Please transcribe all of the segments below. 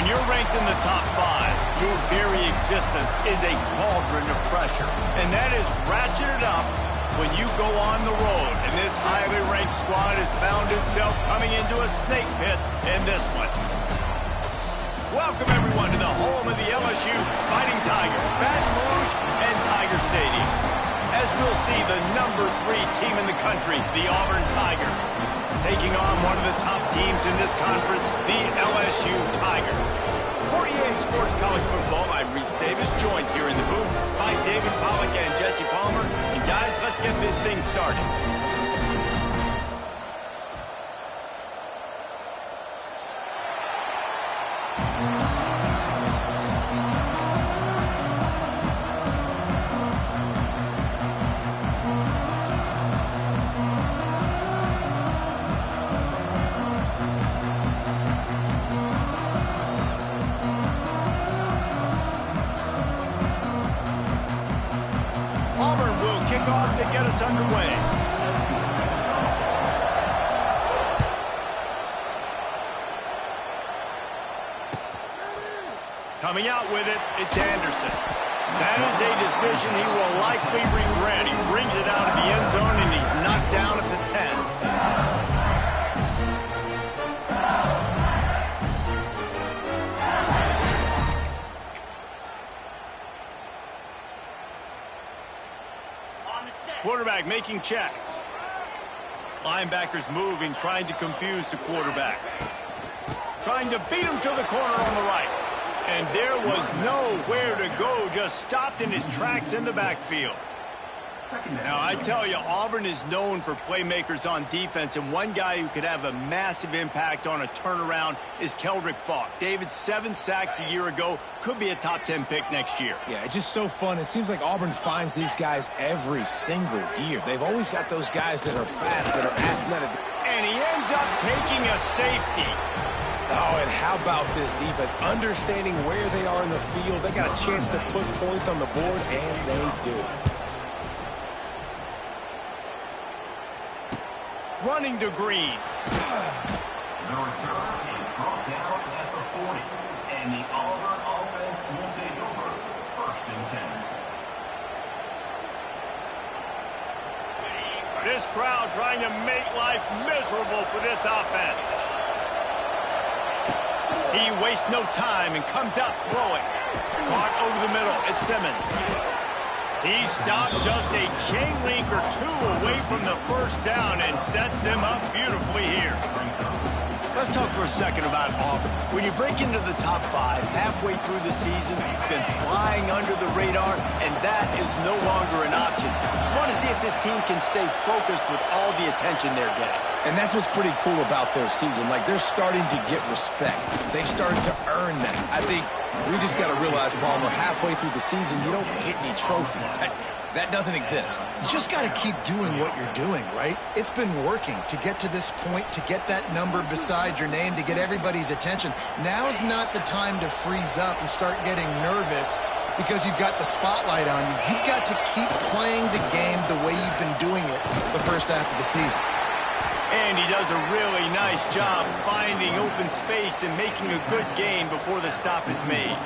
you're ranked in the top 5, your very existence is a cauldron of pressure. And that is ratcheted up when you go on the road. And this highly ranked squad has found itself coming into a snake pit in this one. Welcome, everyone, to the home of the LSU Fighting Tigers, Baton Rouge and Tiger Stadium. As we'll see, the number 3 team in the country, the Auburn Tigers, taking on one of the top teams in this conference, the LSU Tigers. For EA Sports College Football, I'm Reese Davis, joined here in the booth by David Pollack and Jesse Palmer. And guys, let's get this thing started. Auburn will kick off to get us underway. Coming out with it, it's Anderson. That is a decision he will likely regret. He brings it out of the end zone, and he's knocked down at the 10. Quarterback making checks. Linebackers moving, trying to confuse the quarterback. Trying to beat him to the corner on the right. And there was nowhere to go, just stopped in his tracks in the backfield. Now, I tell you, Auburn is known for playmakers on defense, and one guy who could have a massive impact on a turnaround is Keldrick Falk. David, 7 sacks a year ago, could be a top 10 pick next year. Yeah, it's just so fun. It seems like Auburn finds these guys every single year. They've always got those guys that are fast, that are athletic. And he ends up taking a safety. Oh, and how about this defense? Understanding where they are in the field. They got a chance to put points on the board, and they do. Running to Green. The return is brought down at the 40. And the Auburn offense will take over 1st and 10. This crowd trying to make life miserable for this offense. He wastes no time and comes out throwing. Caught over the middle. It's Simmons. He stopped just a chain link or 2 away from the first down and sets them up beautifully here. Let's talk for a second about Auburn. When you break into the top 5 halfway through the season, you've been flying under the radar, and that is no longer an option. You want to see if this team can stay focused with all the attention they're getting. And that's what's pretty cool about their season. Like, they're starting to get respect. They started to earn that. I think we just got to realize, Palmer, halfway through the season, you don't get any trophies. That doesn't exist. You just got to keep doing what you're doing, right? It's been working to get to this point, to get that number beside your name, to get everybody's attention. Now's not the time to freeze up and start getting nervous because you've got the spotlight on you. You've got to keep playing the game the way you've been doing it the first half of the season. And he does a really nice job finding open space and making a good gain before the stop is made.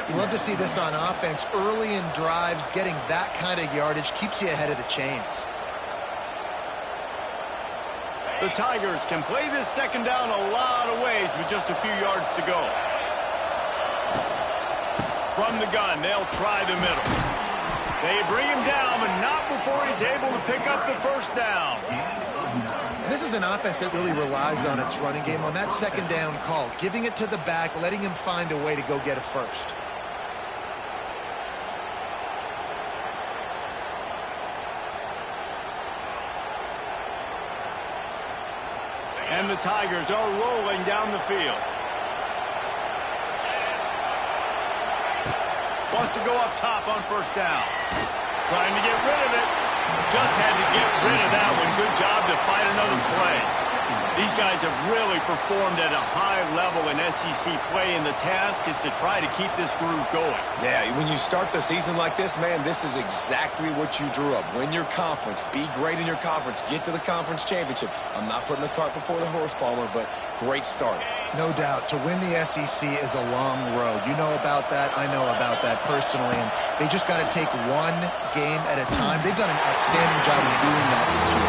You love to see this on offense. Early in drives, getting that kind of yardage keeps you ahead of the chains. The Tigers can play this second down a lot of ways with just a few yards to go. From the gun, they'll try the middle. They bring him down, but not before he's able to pick up the first down. This is an offense that really relies on its running game, on that second down call, giving it to the back, letting him find a way to go get a first. And the Tigers are rolling down the field. Wants to go up top on first down. Trying to get rid of it. Just had to get rid of that one. Good job to fight another play. These guys have really performed at a high level in SEC play, and the task is to try to keep this groove going. Yeah, when you start the season like this, man, this is exactly what you drew up. Win your conference. Be great in your conference. Get to the conference championship. I'm not putting the cart before the horse, Palmer, but great start. No doubt. To win the SEC is a long road. You know about that. I know about that personally. And they just got to take one game at a time. They've done an outstanding job of doing that this year.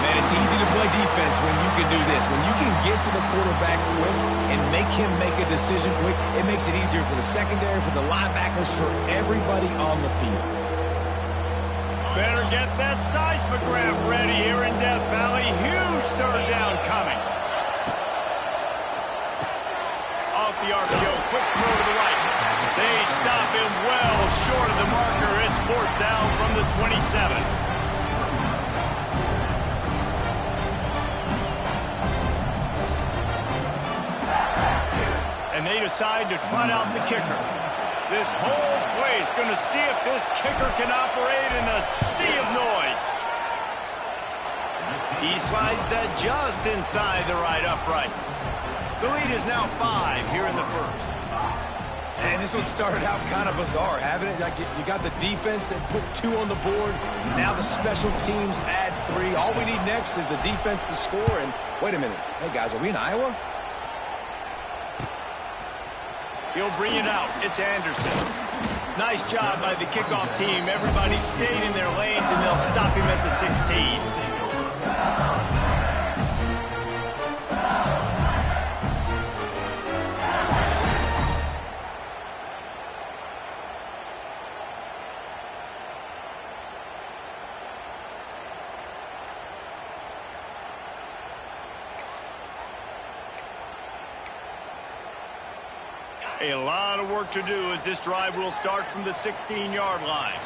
Man, it's easy to play defense when you can do this. When you can get to the quarterback quick and make him make a decision quick, it makes it easier for the secondary, for the linebackers, for everybody on the field. Better get that seismograph ready here in Death Valley. Huge third down coming. Off the RPO, quick throw to the right. They stop him well short of the marker. It's fourth down from the 27. And they decide to trot out the kicker. This whole place going to see if this kicker can operate in a sea of noise. He slides that just inside the right upright. The lead is now 5 here in the first. And this one started out kind of bizarre, haven't it? Like you got the defense that put 2 on the board. Now the special teams adds 3. All we need next is the defense to score. And wait a minute. Hey, guys, are we in Iowa? He'll bring it out. It's Anderson. Nice job by the kickoff team. Everybody stayed in their lanes, and they'll stop him at the 16. A lot of work to do as this drive will start from the 16-yard line.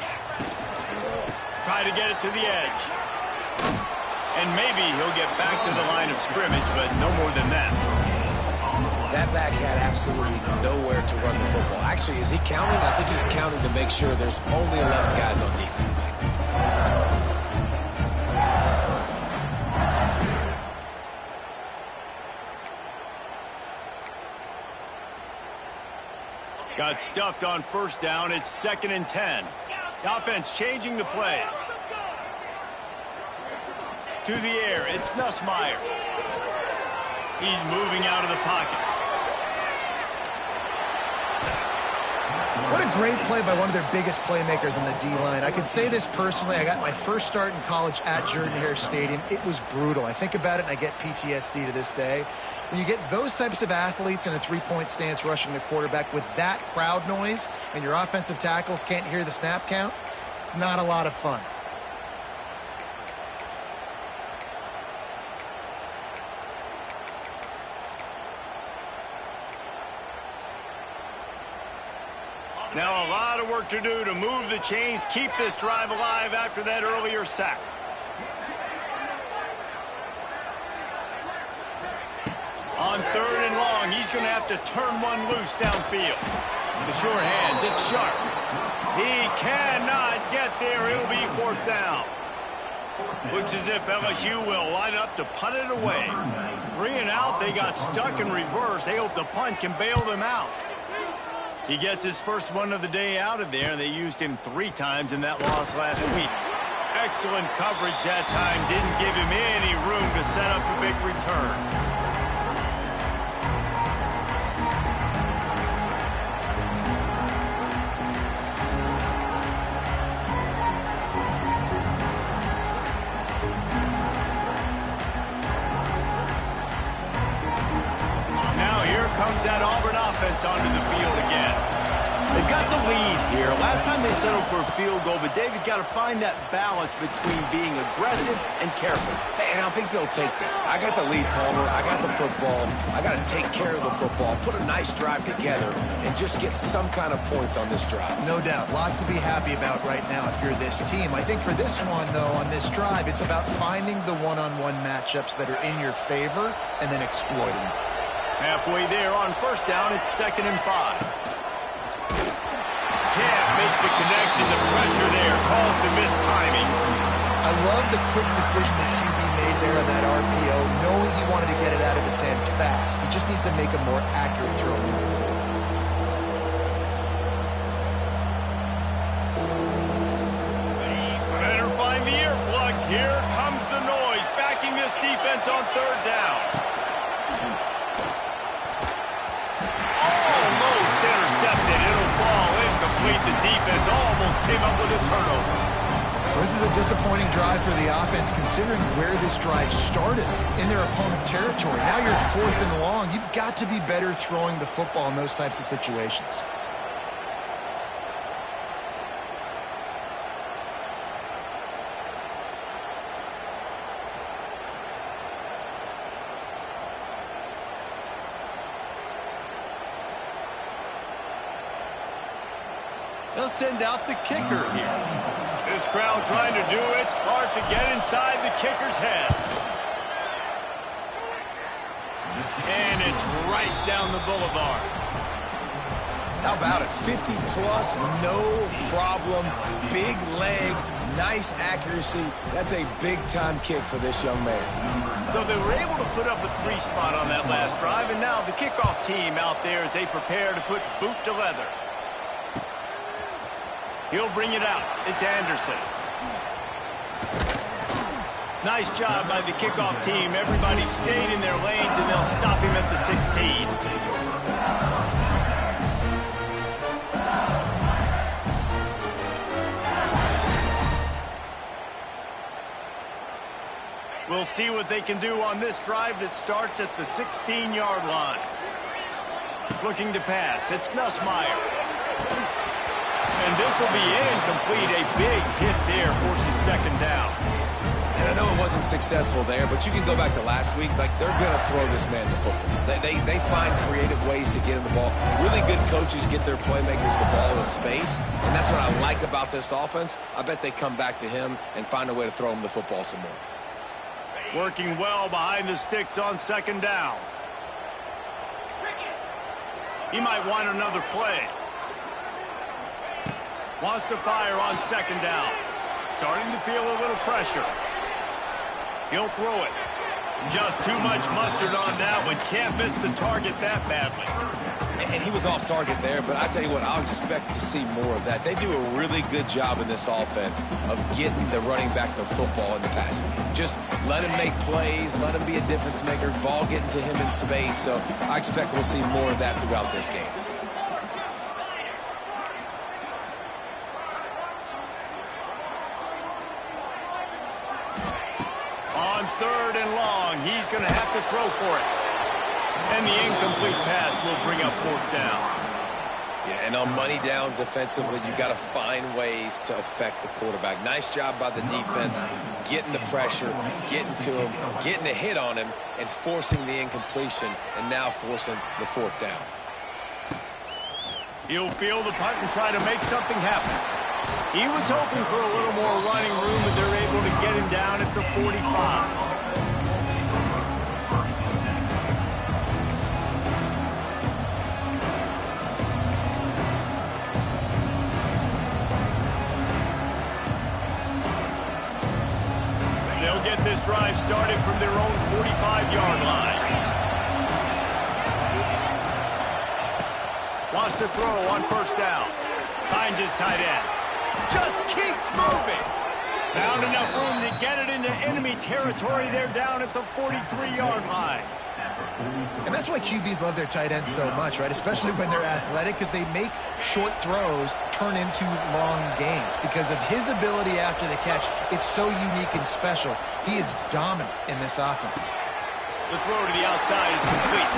Try to get it to the edge. And maybe he'll get back to the line of scrimmage, but no more than that. That back had absolutely nowhere to run the football. Actually, is he counting? I think he's counting to make sure there's only 11 guys on defense. Got stuffed on first down. It's 2nd and 10. The offense changing the play. To the air, it's Nussmeier. He's moving out of the pocket. What a great play by one of their biggest playmakers on the D-line. I can say this personally. I got my first start in college at Jordan-Hare Stadium. It was brutal. I think about it, and I get PTSD to this day. When you get those types of athletes in a three-point stance rushing the quarterback with that crowd noise and your offensive tackles can't hear the snap count, it's not a lot of fun. Now a lot of work to do to move the chains, keep this drive alive after that earlier sack. On 3rd and long, he's going to have to turn one loose downfield. The sure hands, it's Sharp. He cannot get there. It'll be 4th down. Looks as if LSU will line up to punt it away. 3 and out, they got stuck in reverse. They hope the punt can bail them out. He gets his first one of the day out of there, and they used him 3 times in that loss last week. Excellent coverage that time. Didn't give him any room to set up a big return. That Auburn offense onto the field again. They've got the lead here. Last time they settled for a field goal, but David got to find that balance between being aggressive and careful. And I think they'll take that. I got the lead, Palmer. I got the football. I got to take care of the football, put a nice drive together, and just get some kind of points on this drive. No doubt. Lots to be happy about right now if you're this team. I think for this one, though, on this drive, it's about finding the one-on-one matchups that are in your favor and then exploiting them. Halfway there on first down, it's 2nd and 5. Can't make the connection. The pressure there caused the missed timing. I love the quick decision the QB made there on that RPO, knowing he wanted to get it out of his hands fast. He just needs to make a more accurate throw moving forward. Better find the earplugs. Here comes the noise, backing this defense on 3rd down. came up with a turnover. This is a disappointing drive for the offense, considering where this drive started in their opponent territory. Now you're 4th and long. You've got to be better throwing the football in those types of situations. They'll send out the kicker here. This crowd trying to do its part to get inside the kicker's head. And it's right down the boulevard. How about it? 50-plus, no problem. Big leg, nice accuracy. That's a big-time kick for this young man. So they were able to put up a 3 spot on that last drive, and now the kickoff team out there as they prepare to put boot to leather. He'll bring it out. It's Anderson. Nice job by the kickoff team. Everybody stayed in their lanes, and they'll stop him at the 16. We'll see what they can do on this drive that starts at the 16-yard line. Looking to pass. It's Nussmeier. And this will be incomplete. A big hit there forces 2nd down. And I know it wasn't successful there, but you can go back to last week. Like, they're going to throw this man the football. They find creative ways to get him the ball. Really good coaches get their playmakers the ball in space, and that's what I like about this offense. I bet they come back to him and find a way to throw him the football some more. Working well behind the sticks on 2nd down. He might want another play. Wants to fire on 2nd down. Starting to feel a little pressure. He'll throw it. Just too much mustard on that one. Can't miss the target that badly. And he was off target there, but I tell you what, I'll expect to see more of that. They do a really good job in this offense of getting the running back the football in the passing game. Just let him make plays, let him be a difference maker, ball getting to him in space. So I expect we'll see more of that throughout this game. On 3rd and long, he's going to have to throw for it. And the incomplete pass will bring up 4th down. Yeah, and on money down defensively, you've got to find ways to affect the quarterback. Nice job by the defense, getting the pressure, getting to him, getting a hit on him, and forcing the incompletion, and now forcing the 4th down. He'll field the punt and try to make something happen. He was hoping for a little more running room, but they're able to get him down at the 45. They'll get this drive started from their own 45-yard line. Wants to throw on 1st down. Finds his tight end. Just keeps moving. Found enough room to get it into enemy territory. They're down at the 43-yard line. And that's why QBs love their tight ends so much, right? Especially when they're athletic, because they make short throws turn into long gains. Because of his ability after the catch, it's so unique and special. He is dominant in this offense. The throw to the outside is complete.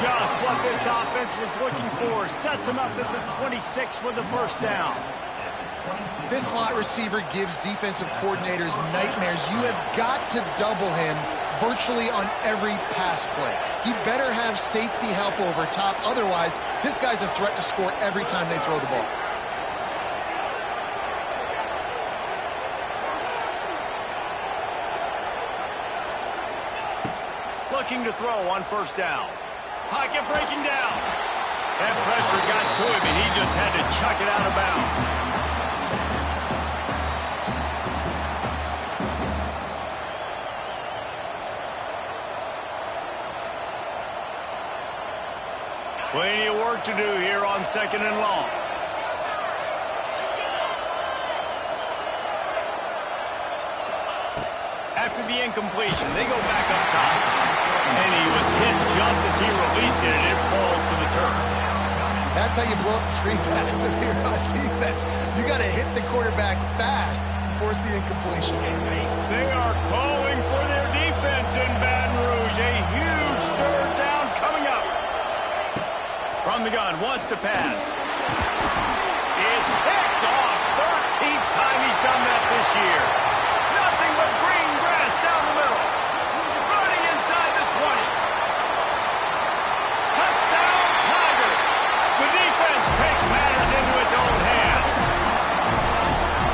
Just what this offense was looking for. Sets him up at the 26 with the 1st down. This slot receiver gives defensive coordinators nightmares. You have got to double him virtually on every pass play. He better have safety help over top. Otherwise, this guy's a threat to score every time they throw the ball. Looking to throw on 1st down. Pocket breaking down. That pressure got to him, and he just had to chuck it out of bounds. Plenty of work to do here on 2nd and long. After the incompletion, they go back up top. And he was hit just as he released it, and it falls to the turf. That's how you blow up the screen pass if you're on defense. You got to hit the quarterback fast and force the incompletion. They are calling for their defense in Baton Rouge. A huge third down coming up. From the gun, wants to pass. It's picked off. 13th time he's done that this year. Nothing but green grass down the middle. Running inside the 20. Touchdown, Tigers. The defense takes matters into its own hands.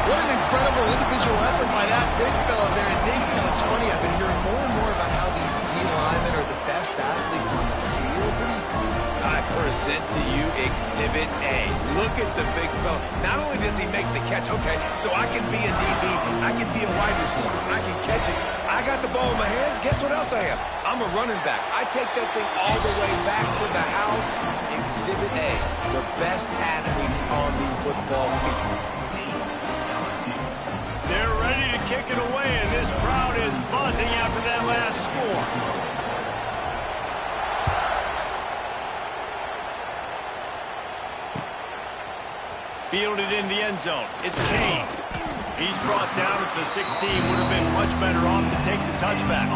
What an incredible individual effort by that big fella there. And Dave, you know, it's funny, I've been hearing more and more about how these D linemen are the best athletes on the field. What do you think? I present to you Exhibit A. Look at the big fella. Not only does he make the catch, okay, so I can be a DB, I can be a wide receiver, I can catch it. I got the ball in my hands. Guess what else I am? I'm a running back. I take that thing all the way back to the house. Exhibit A, the best athletes on the football field. They're ready to kick it away, and this crowd is buzzing after that last score. Fielded in the end zone. It's Kane. He's brought down at the 16. Would have been much better off to take the touchback.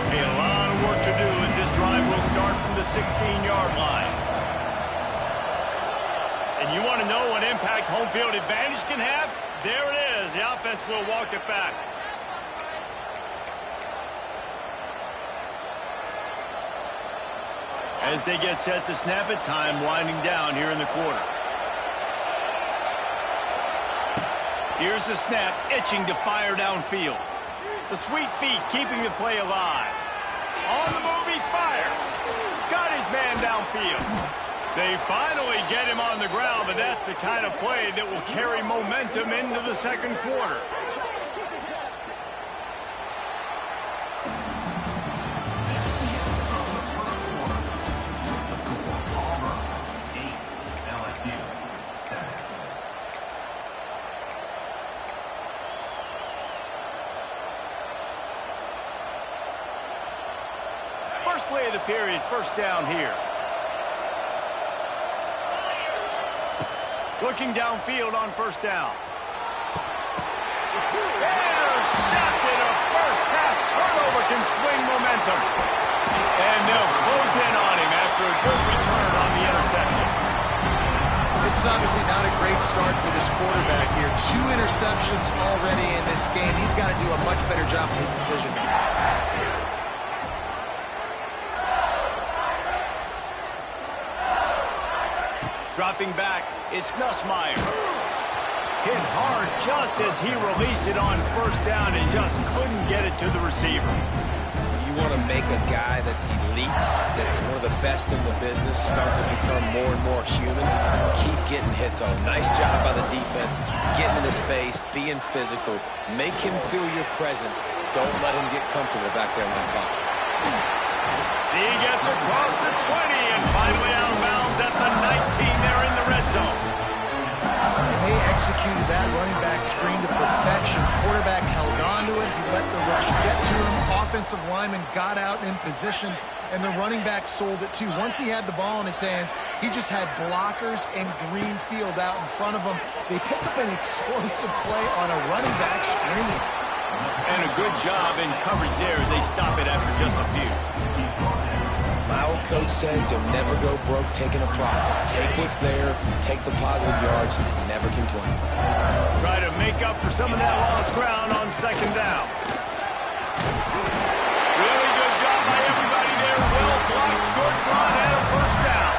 A lot of work to do as this drive will start from the 16-yard line. And you want to know what impact home field advantage can have? There it is. The offense will walk it back. As they get set to snap it, time winding down here in the quarter. Here's the snap, itching to fire downfield. The sweet feet keeping the play alive. On the move, he fires. Got his man downfield. They finally get him on the ground, but that's the kind of play that will carry momentum into the second quarter. First play of the period, first down here. Looking downfield on first down. Intercepted. A first-half turnover can swing momentum. And they'll close in on him after a good return on the interception. This is obviously not a great start for this quarterback here. 2 interceptions already in this game. He's got to do a much better job with his decision. Dropping back, it's Nussmeier. Hit hard just as he released it on first down and just couldn't get it to the receiver. You want to make a guy that's elite, that's one of the best in the business, start to become more and more human. Keep getting hits on. Nice job by the defense, getting in his face, being physical. Make him feel your presence. Don't let him get comfortable back there in that pocket. He gets across the 20 and finally out of bounds at the 19 there in the red zone. And they executed that running back screen to perfection. Quarterback held on to it. He let the rush get to him. Offensive lineman got out in position, and the running back sold it too. Once he had the ball in his hands, he just had blockers and green field out in front of him. They pick up an explosive play on a running back screen. And a good job in coverage there as they stop it after just a few. My old coach said you'll never go broke taking a profit. Take what's there, take the positive yards, and never complain. Try to make up for some of that lost ground on second down. Really good job by everybody there. Well blocked, good run, and a first down.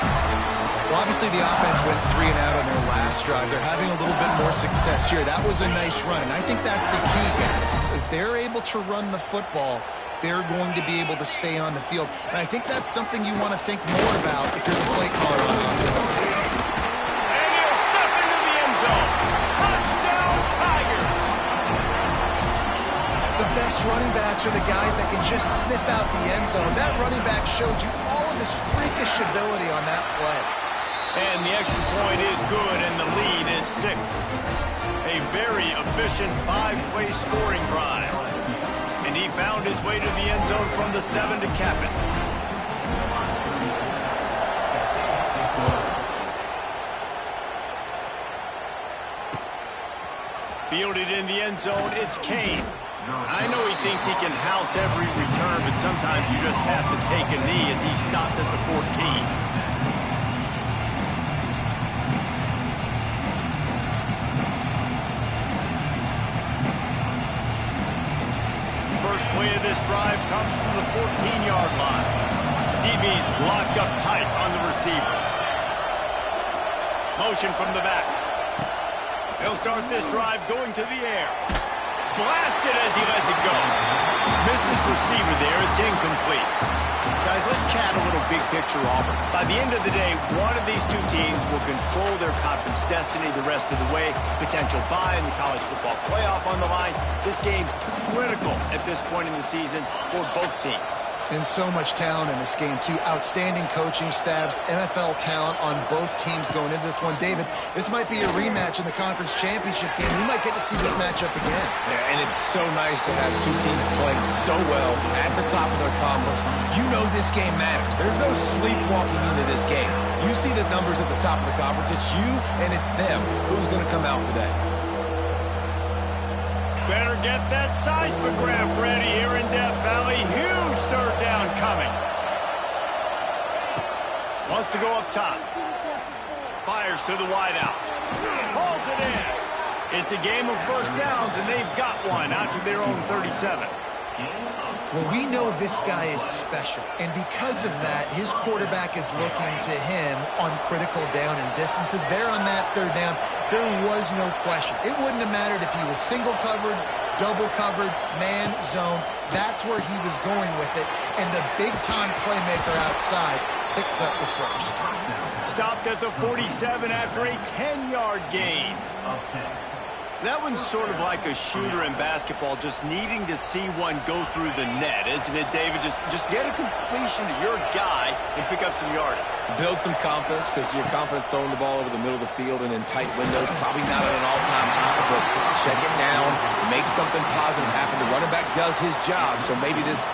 Well, obviously the offense went 3 and out on their last drive. They're having a little bit more success here. That was a nice run, and I think that's the key, guys. If they're able to run the football, they're going to be able to stay on the field. And I think that's something you want to think more about if you're the play caller on offense. And he'll step into the end zone. Touchdown, Tigers! The best running backs are the guys that can just sniff out the end zone. That running back showed you all of Just freakish ability on that play. And the extra point is good, and the lead is 6. A very efficient 5-play scoring drive. And he found his way to the end zone from the 7 to cap it. Fielded in the end zone, it's Kane. I know he thinks he can house every return, but sometimes you just have to take a knee as he stopped at the 14. Play of this drive comes from the 14-yard line. DB's locked up tight on the receivers. Motion from the back. He'll start this drive going to the air. Blasted as he lets it go. Missed his receiver there. It's incomplete. Guys, let's chat a little big picture Auburn. By the end of the day, one of these two teams will control their conference destiny the rest of the way. Potential bye in the college football playoff on the line. This game's critical at this point in the season for both teams. And so much talent in this game, too. Outstanding coaching staffs, NFL talent on both teams going into this one. David, this might be a rematch in the conference championship game. We might get to see this matchup again. Yeah, and it's so nice to have two teams playing so well at the top of their conference. You know this game matters. There's no sleepwalking into this game. You see the numbers at the top of the conference. It's you and it's them. Who's going to come out today? Better get that seismograph ready here in Death Valley. Huge third down coming. Wants to go up top. Fires to the wideout. Hauls it in. It's a game of first downs, and they've got one out to their own 37. Well, we know this guy is special, and because of that, his quarterback is looking to him on critical down and distances. There on that third down, there was no question. It wouldn't have mattered if he was single covered, double covered, man, zone. That's where he was going with it, and the big-time playmaker outside picks up the first. Stopped at the 47 after a 10-yard gain. That one's sort of like a shooter in basketball, just needing to see one go through the net, isn't it, David? Just get a completion to your guy and pick up some yardage. Build some confidence, because your confidence throwing the ball over the middle of the field and in tight windows, probably not at an all-time high, but check it down, make something positive happen. The running back does his job, so maybe this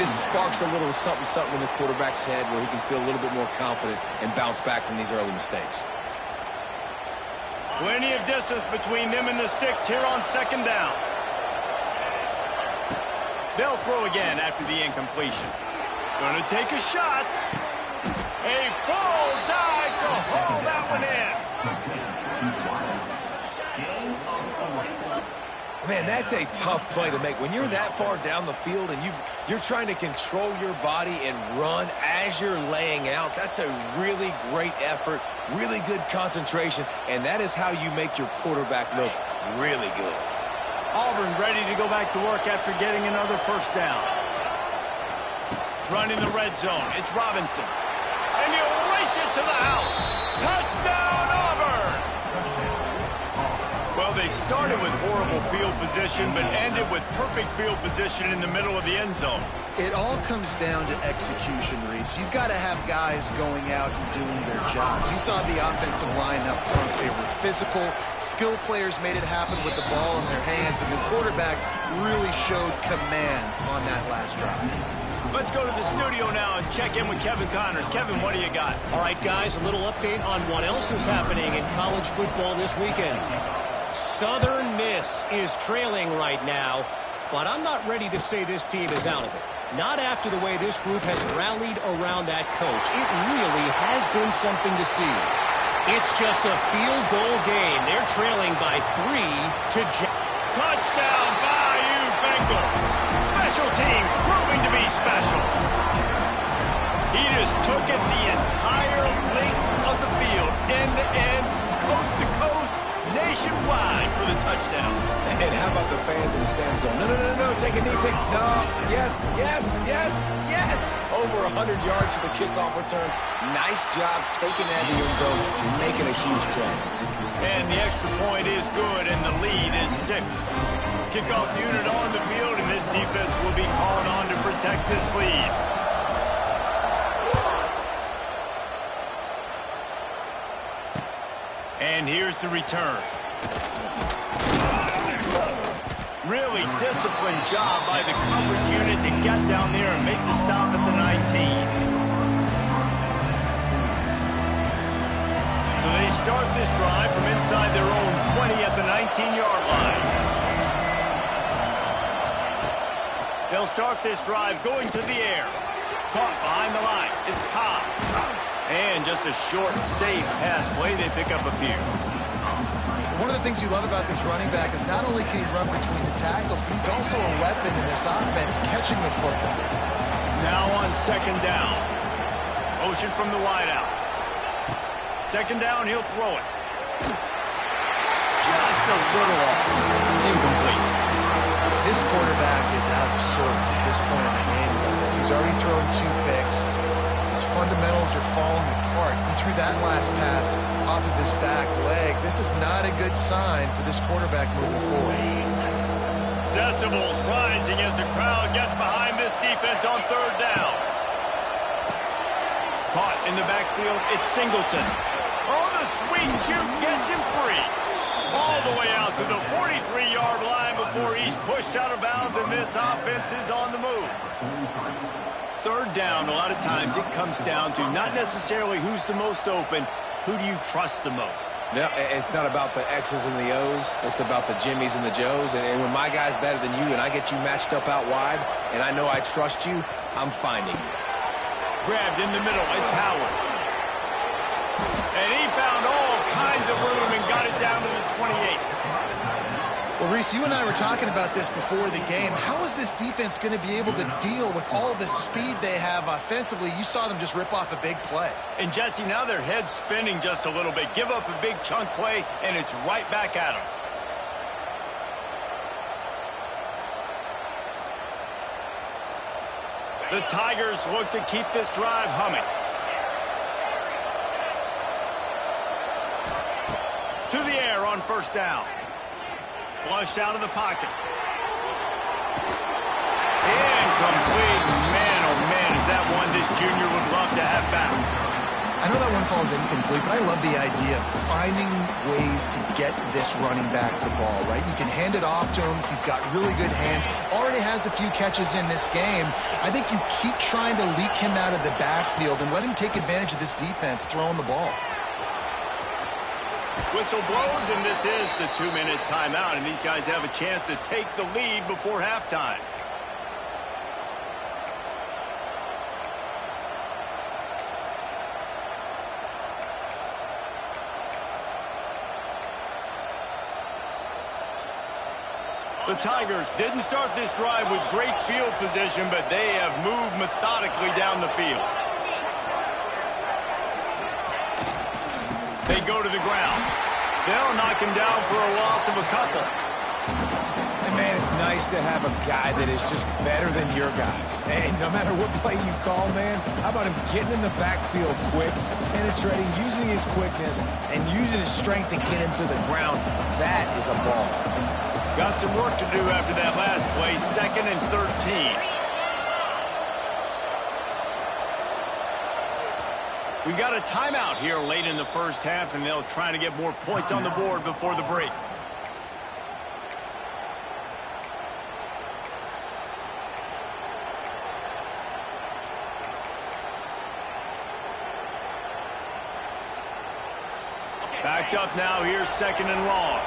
sparks a little something in the quarterback's head where he can feel a little bit more confident and bounce back from these early mistakes. Plenty of distance between them and the sticks here on second down. They'll throw again after the incompletion. Gonna take a shot. A full dive to haul that one in. Man, that's a tough play to make. When you're that far down the field and you're trying to control your body and run as you're laying out, that's a really great effort, really good concentration, and that is how you make your quarterback look really good. Auburn ready to go back to work after getting another first down. Running the red zone. It's Robinson. And he'll race it to the house. Touchdown, Auburn! Well, they started with horrible field position, but ended with perfect field position in the middle of the end zone. It all comes down to execution, Reese. You've got to have guys going out and doing their jobs. You saw the offensive line up front. They were physical. Skilled players made it happen with the ball in their hands, and the quarterback really showed command on that last drive. Let's go to the studio now and check in with Kevin Connors. Kevin, what do you got? All right, guys, a little update on what else is happening in college football this weekend. Southern Miss is trailing right now, but I'm not ready to say this team is out of it. Not after the way this group has rallied around that coach. It really has been something to see. It's just a field goal game. They're trailing by 3 to touchdown, Bayou Bengals. Special teams proving to be special. He just took it the entire length of the field, end to end, coast to coast, nationwide for the touchdown. And how about the fans in the stands going, no, take a knee, no, yes. Over 100 yards to the kickoff return. Nice job taking that in the end zone, making a huge play. And the extra point is good, and the lead is 6. Kickoff unit on the field, and this defense will be called on to protect this lead. And here's the return. Really disciplined job by the coverage unit to get down there and make the stop at the 19. So they start this drive from inside their own 20 at the 19-yard line. They'll start this drive going to the air. Caught behind the line. It's Ncaa. And just a short, safe pass play. They pick up a few. One of the things you love about this running back is not only can he run between the tackles, but he's also a weapon in this offense catching the football. Now on second down. Motion from the wideout. Second down, he'll throw it. Just a little off. Incomplete. This quarterback is out of sorts at this point in the game, guys. He's already thrown 2 picks. His fundamentals are falling apart. He threw that last pass off of his back leg. This is not a good sign for this quarterback moving forward. Decibels rising as the crowd gets behind this defense on third down. Caught in the backfield, it's Singleton. Oh, the sweet juke gets him free. All the way out to the 43-yard line before he's pushed out of bounds, and this offense is on the move. Third down, a lot of times it comes down to not necessarily who's the most open, who do you trust the most? No, it's not about the X's and the O's. It's about the Jimmies and the Joes. And when my guy's better than you and I get you matched up out wide and I know I trust you, I'm finding you. Grabbed in the middle, it's Howard. And he found all kinds of room and got it down to the 28. Well, Reese, you and I were talking about this before the game. How is this defense going to be able to deal with all the speed they have offensively? You saw them just rip off a big play. And, Jesse, now their head's spinning just a little bit. Give up a big chunk play, and it's right back at them. The Tigers look to keep this drive humming. To the air on first down. Flushed out of the pocket. Incomplete. Man, oh man, is that one this junior would love to have back. I know that one falls incomplete, but I love the idea of finding ways to get this running back the ball, right? You can hand it off to him. He's got really good hands. Already has a few catches in this game. I think you keep trying to leak him out of the backfield and let him take advantage of this defense throwing the ball. Whistle blows, and this is the 2-minute timeout, and these guys have a chance to take the lead before halftime. The Tigers didn't start this drive with great field position, but they have moved methodically down the field. They go to the ground. They'll knock him down for a loss of a couple. And, man, it's nice to have a guy that is just better than your guys. And no matter what play you call, man, how about him getting in the backfield quick, penetrating, using his quickness, and using his strength to get him to the ground. That is a ball. Got some work to do after that last play, 2nd and 13. We got a timeout here late in the first half, and they'll try to get more points on the board before the break. Backed up now, here's 2nd and long.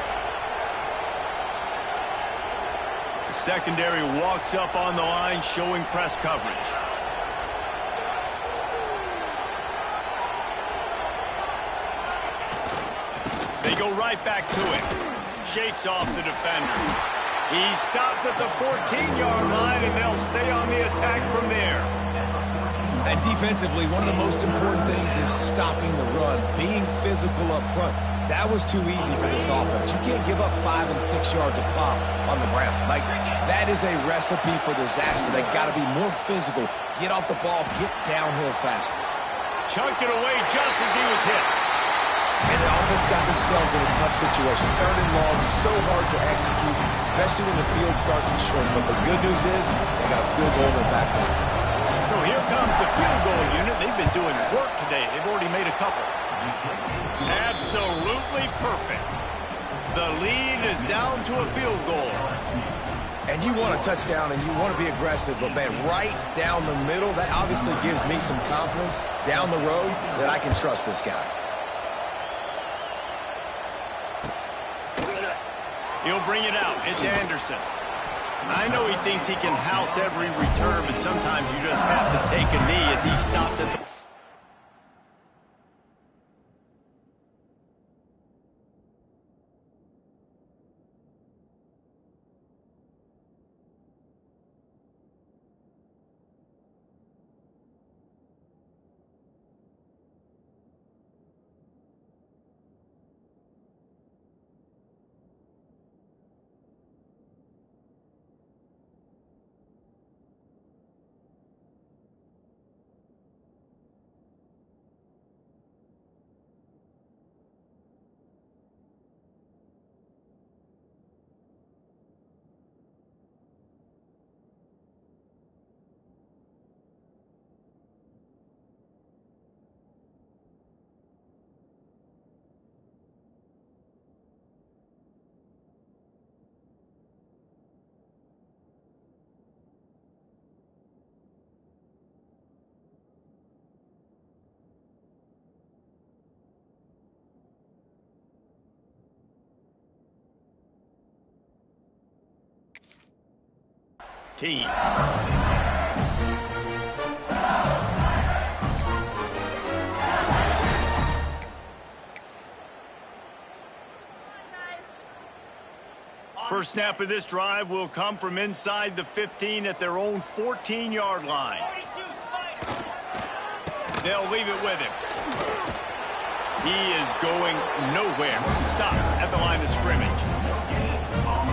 The secondary walks up on the line, showing press coverage. They go right back to him. Shakes off the defender. He stopped at the 14-yard line, and they'll stay on the attack from there. And defensively, one of the most important things is stopping the run, being physical up front. That was too easy for this offense. You can't give up 5 and 6 yards a pop on the ground. Like, that is a recipe for disaster. They got to be more physical. Get off the ball, get downhill faster. Chunked it away just as he was hit. And the offense got themselves in a tough situation. 3rd and long, so hard to execute, especially when the field starts to shrink. But the good news is they got a field goal in their back pocket. So Here comes the field goal unit. They've been doing work today. They've already made a couple. Absolutely perfect. The lead is down to a field goal. And you want a touchdown and you want to be aggressive, but, man, right down the middle, that obviously gives me some confidence down the road that I can trust this guy. He'll bring it out. It's Anderson. I know he thinks he can house every return, but sometimes you just have to take a knee as he stopped at the... team. First snap of this drive will come from inside the 15 at their own 14-yard line. They'll leave it with him. He is going nowhere. Stop at the line of scrimmage.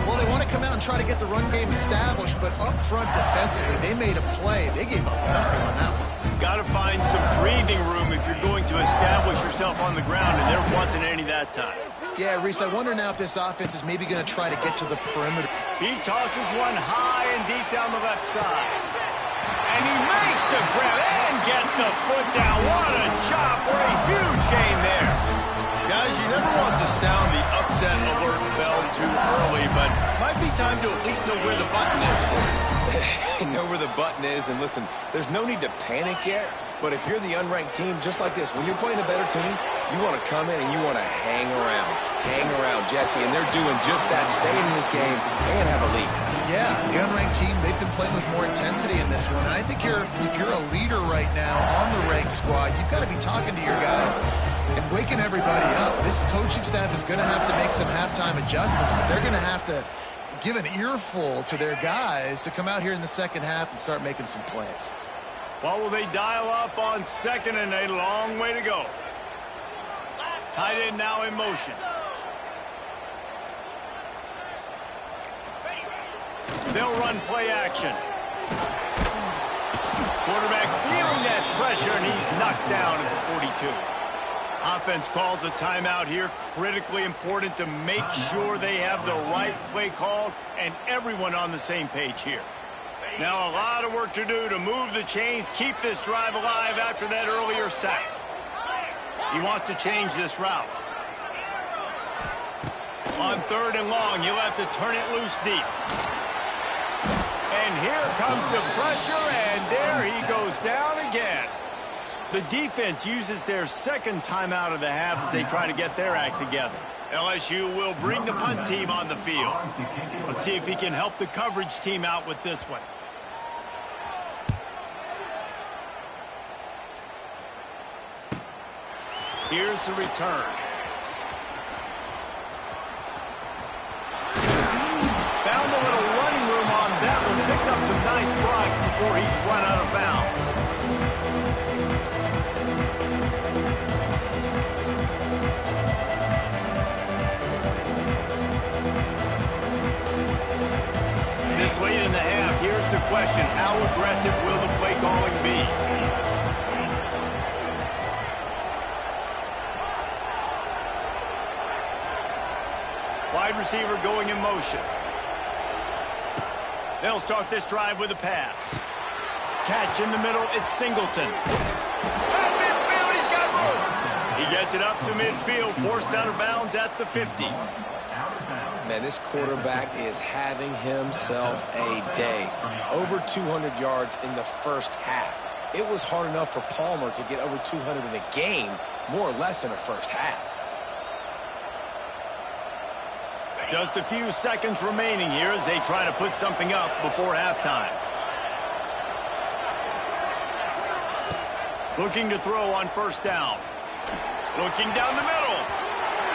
Well, they want to come out and try to get the run game established, but up front defensively, they made a play. They gave up nothing on that one. Got to find some breathing room if you're going to establish yourself on the ground, and there wasn't any that time. Yeah, Reese, I wonder now if this offense is maybe going to try to get to the perimeter. He tosses one high and deep down the left side. And he makes the grab and gets the foot down. What a job for a huge gain there. Guys, you never want to sound the upset alert bell too early, but might be time to at least know where the button is for you. Know where the button is, and listen, there's no need to panic yet, but if you're the unranked team, just like this, when you're playing a better team, you want to come in and you want to hang around, Jesse, and they're doing just that, staying in this game and have a lead. Yeah, the unranked team, they've been playing with more intensity in this one, and I think if you're a leader right now on the ranked squad, you've got to be talking to your guys and waking everybody up. This coaching staff is going to have to make some halftime adjustments, but they're going to have to give an earful to their guys to come out here in the second half and start making some plays. What will they dial up on second and a long way to go? Tight end now in motion. They'll run play action. Quarterback feeling that pressure, and he's knocked down at the 42. Offense calls a timeout here. Critically important to make sure they have the right play called and everyone on the same page here. Now a lot of work to do to move the chains, keep this drive alive after that earlier sack. He wants to change this route. On third and long, you'll have to turn it loose deep. And here comes the pressure, and there he goes down again. The defense uses their second timeout of the half as they try to get their act together. LSU will bring the punt team on the field. Let's see if he can help the coverage team out with this one. Here's the return. Found a little running room on that one. Picked up some nice blocks before he's run out of bounds. This late in the half, here's the question. How aggressive will the play calling be? Wide receiver going in motion. They'll start this drive with a pass. catch in the middle. It's Singleton. At midfield, he's got room. He gets it up to midfield, forced out of bounds at the 50. Man, this quarterback is having himself a day. Over 200 yards in the first half. It was hard enough for Palmer to get over 200 in a game, more or less in the first half. Just a few seconds remaining here as they try to put something up before halftime. Looking to throw on first down. Looking down the middle.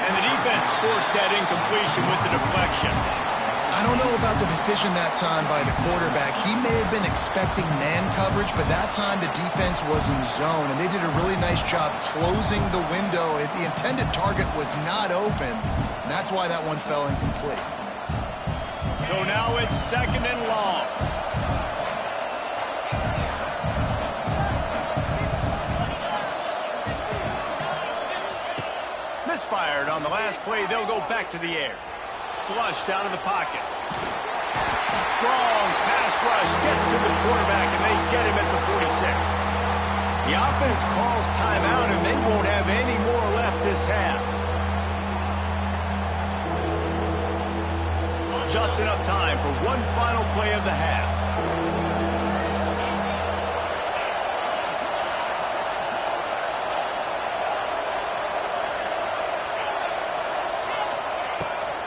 And the defense forced that incompletion with the deflection. I don't know about the decision that time by the quarterback. He may have been expecting man coverage, but that time the defense was in zone, and they did a really nice job closing the window. The intended target was not open, and that's why that one fell incomplete. So now it's 2nd and long. Misfired on the last play. They'll go back to the air. Flushed out of the pocket. Strong pass rush gets to the quarterback, and they get him at the 46. The offense calls timeout, and they won't have any more left this half. Just enough time for one final play of the half.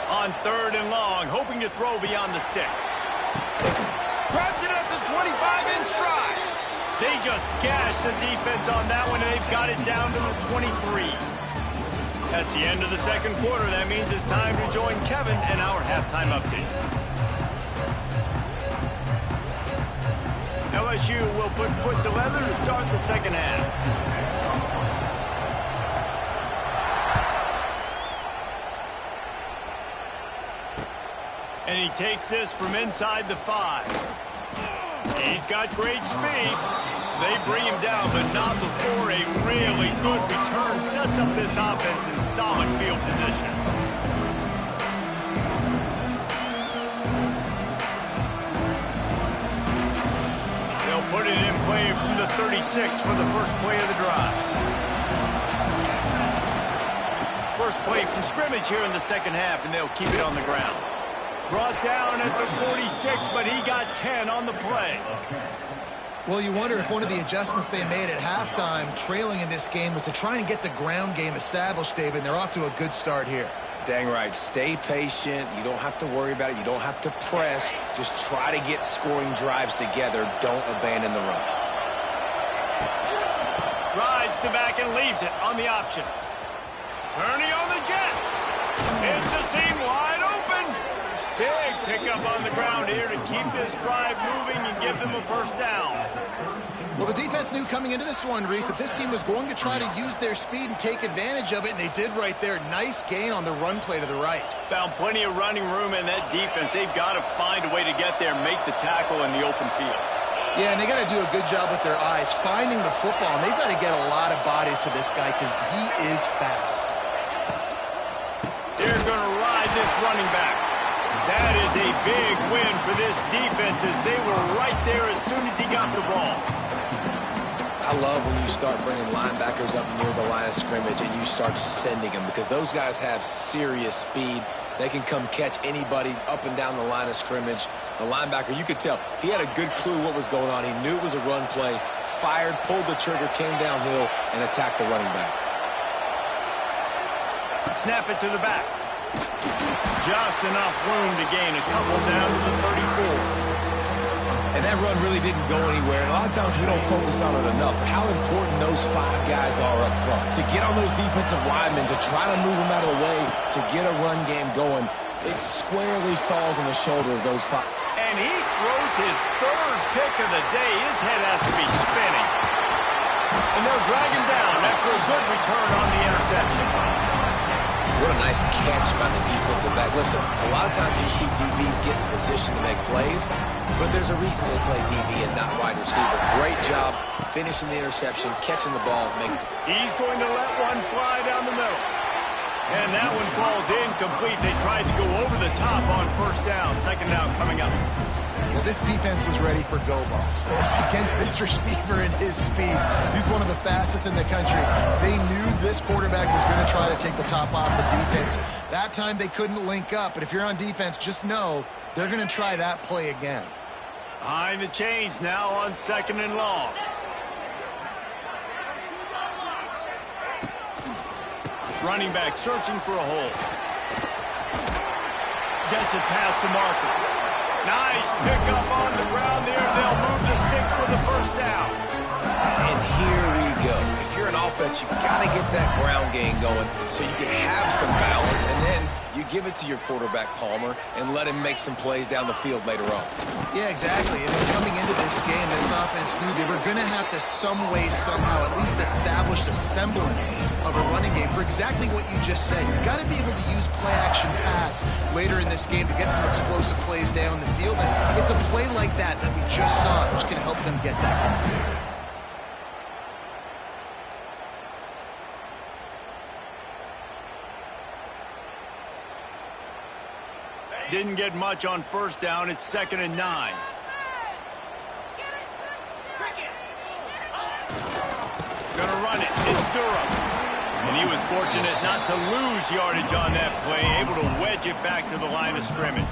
On 3rd and long, hoping to throw beyond the sticks. Grabs it at the 25 in stride. They just gashed the defense on that one, and they've got it down to the 23. That's the end of the second quarter. That means it's time to join Kevin and our halftime update. LSU will put foot to leather to start the second half. And he takes this from inside the 5. He's got great speed. They bring him down, but not before a really good return sets up this offense in solid field position. They'll put it in play from the 36 for the first play of the drive. First play from scrimmage here in the second half, and they'll keep it on the ground. Brought down at the 46, but he got 10 on the play. Well, you wonder if one of the adjustments they made at halftime, trailing in this game, was to try and get the ground game established, David, and they're off to a good start here. Dang right. Stay patient. You don't have to worry about it. You don't have to press. Just try to get scoring drives together. Don't abandon the run. Rides the back and leaves it on the option. Turning on the Jets. It's a seam wide open. Big pickup on the ground here to keep this drive moving and give them a first down. Well, the defense knew coming into this one, Reese, that this team was going to try to use their speed and take advantage of it, and they did right there. Nice gain on the run play to the right. Found plenty of running room in that defense. They've got to find a way to get there and make the tackle in the open field. Yeah, and they got to do a good job with their eyes, finding the football, and they've got to get a lot of bodies to this guy because he is fast. They're going to ride this running back. That is a big win for this defense as they were right there as soon as he got the ball. I love when you start bringing linebackers up near the line of scrimmage and you start sending them because those guys have serious speed. They can come catch anybody up and down the line of scrimmage. The linebacker, you could tell, he had a good clue what was going on. He knew it was a run play, fired, pulled the trigger, came downhill, and attacked the running back. Snap it to the back. Just enough room to gain a couple down to the 34. And that run really didn't go anywhere. And a lot of times we don't focus on it enough. But how important those 5 guys are up front. To get on those defensive linemen, to try to move them out of the way, to get a run game going, it squarely falls on the shoulder of those 5. And he throws his 3rd pick of the day. His head has to be spinning. And they'll drag him down after a good return on the interception. What a nice catch by the defensive back. Listen, a lot of times you see DBs get in position to make plays, but there's a reason they play DB and not wide receiver. Great job finishing the interception, catching the ball. He's going to let one fly down the middle. And that one falls incomplete. They tried to go over the top on first down. Second down coming up. Well, this defense was ready for go balls. Against this receiver and his speed, he's one of the fastest in the country. They knew this quarterback was going to try to take the top off the defense. That time they couldn't link up, but if you're on defense, just know they're going to try that play again. Behind the chains now on 2nd and long. Running back searching for a hole. Gets it past the marker. Nice pickup on the ground there. They'll move the sticks for the first down. And here we go. If you're an offense, you've got to get that ground game going so you can have some balance, and then you give it to your quarterback, Palmer, and let him make some plays down the field later on. Yeah, exactly. And then coming into this game, this offense knew they were going to have to some way, somehow, at least establish a semblance of a running game for exactly what you just said. You've got to be able to use play-action pass later in this game to get some explosive plays down the field. And it's a play like that we just saw, which can help them get that going. Didn't get much on first down. It's 2nd and 9. Gonna run it. It's Durham. And he was fortunate not to lose yardage on that play, able to wedge it back to the line of scrimmage.